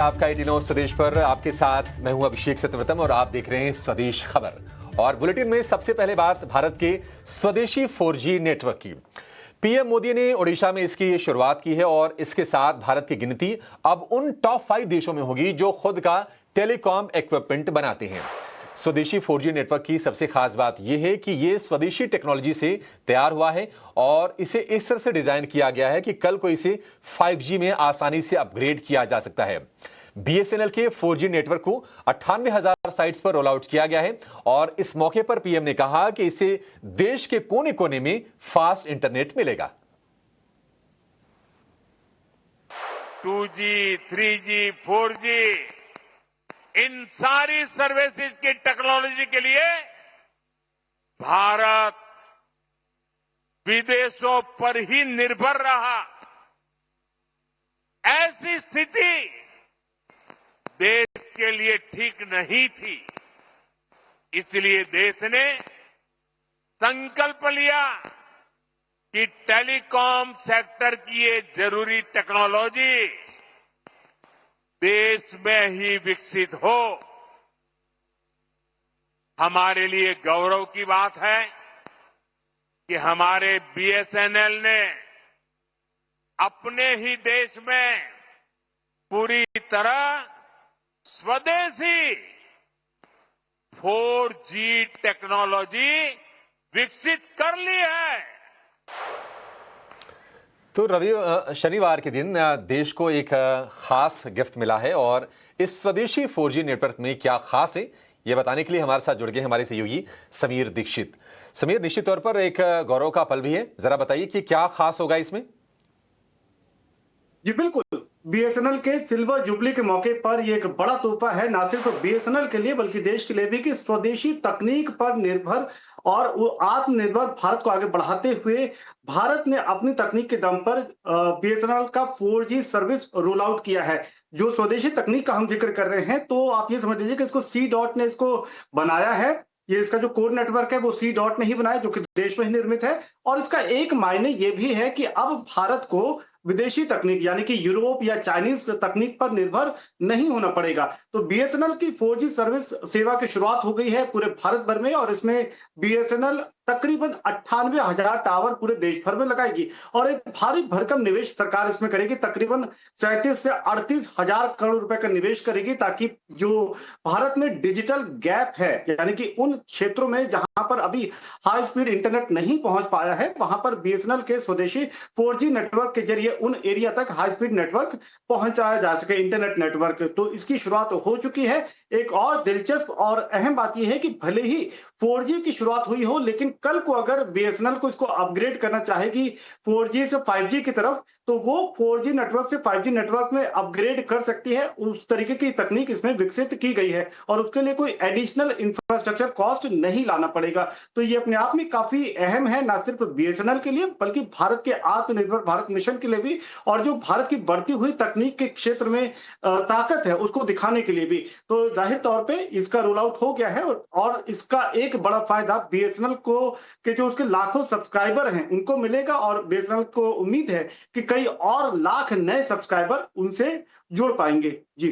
आपका 18 स्वदेश पर आपके साथ मैं हूं अभिषेक सत्यव्रतम और आप देख रहे हैं स्वदेश खबर। और बुलेटिन में सबसे पहले बात भारत के स्वदेशी 4G नेटवर्क की। पीएम मोदी ने ओडिशा में इसकी शुरुआत की है और इसके साथ भारत की गिनती अब उन टॉप 5 देशों में होगी जो खुद का टेलीकॉम इक्विपमेंट बनाते हैं। स्वदेशी 4G नेटवर्क की सबसे खास बात यह है कि यह स्वदेशी टेक्नोलॉजी से तैयार हुआ है और इसे इस तरह से डिजाइन किया गया है कि कल को इसे 5G में आसानी से अपग्रेड किया जा सकता है। BSNL के 4G नेटवर्क को 98,000 साइट्स पर रोल आउट किया गया है और इस मौके पर पीएम ने कहा कि इसे देश के कोने कोने में फास्ट इंटरनेट मिलेगा। 2G, 3G, 4G इन सारी सर्विसेज की टेक्नोलॉजी के लिए भारत विदेशों पर ही निर्भर रहा। ऐसी स्थिति देश के लिए ठीक नहीं थी। इसलिए देश ने संकल्प लिया कि टेलीकॉम सेक्टर की ये जरूरी टेक्नोलॉजी देश में ही विकसित हो। हमारे लिए गौरव की बात है कि हमारे BSNL ने अपने ही देश में पूरी तरह स्वदेशी 4G टेक्नोलॉजी विकसित कर ली है। तो शनिवार के दिन देश को एक खास गिफ्ट मिला है और इस स्वदेशी 4G नेटवर्क में क्या खास है ये बताने के लिए हमारे साथ जुड़ गए हमारे सहयोगी समीर दीक्षित। समीर, निश्चित तौर पर एक गौरव का पल भी है, जरा बताइए कि क्या खास होगा इसमें। जी बिल्कुल, BSNL के सिल्वर जुबली के मौके पर यह एक बड़ा तोहफा है, ना सिर्फ BSNL के लिए बल्कि देश के लिए भी, कि स्वदेशी तकनीक पर निर्भर और वो आत्मनिर्भर भारत को आगे बढ़ाते हुए भारत ने अपनी तकनीक के दम पर BSNL का 4G सर्विस रोल आउट किया है। जो स्वदेशी तकनीक का हम जिक्र कर रहे हैं, तो आप ये समझ लीजिए कि इसको C डॉट ने इसको बनाया है। ये इसका जो कोर नेटवर्क है वो C डॉट ने ही बनाया, जो कि देश में ही निर्मित है। और इसका एक मायने ये भी है कि अब भारत को विदेशी तकनीक यानी कि यूरोप या चाइनीज तकनीक पर निर्भर नहीं होना पड़ेगा। तो BSNL की 4G सर्विस सेवा की शुरुआत हो गई है पूरे भारत भर में और इसमें BSNL तकरीबन 98,000 टावर पूरे देश भर में लगाएगी और एक भारी भरकम निवेश सरकार इसमें करेगी। तकरीबन 37 से 38,000 करोड़ रुपए का निवेश करेगी, ताकि जो भारत में डिजिटल गैप है, यानी कि उन क्षेत्रों में जहां पर अभी हाई स्पीड इंटरनेट नहीं पहुंच पाया है, वहां पर BSNL के स्वदेशी 4G नेटवर्क के जरिए उन एरिया तक हाई स्पीड नेटवर्क पहुंचाया जा सके, इंटरनेट नेटवर्क। तो इसकी शुरुआत हो चुकी है। एक और दिलचस्प और अहम बात यह है कि भले ही 4G की शुरुआत हुई हो, लेकिन कल को अगर BSNL को इसको अपग्रेड करना चाहेगी 4G से 5G की तरफ, तो वो 4G नेटवर्क से 5G नेटवर्क में अपग्रेड कर सकती है। उस तरीके की तकनीक इसमें विकसित की गई है और उसके लिए कोई एडिशनल इंफ्रास्ट्रक्चर कॉस्ट नहीं लाना पड़ेगा। तो ये अपने आप में काफी अहम है, ना सिर्फ BSNL के लिए बल्कि भारत के आत्मनिर्भर भारत मिशन के लिए भी, और जो भारत की बढ़ती हुई तकनीक के क्षेत्र में ताकत है उसको दिखाने के लिए भी। तो जाहिर तौर पे इसका रोल आउट हो गया है और इसका एक बड़ा फायदा BSNL को के जो उसके लाखों सब्सक्राइबर हैं उनको मिलेगा और BSNL को उम्मीद है कि कई और लाख नए सब्सक्राइबर उनसे जुड़ पाएंगे। जी।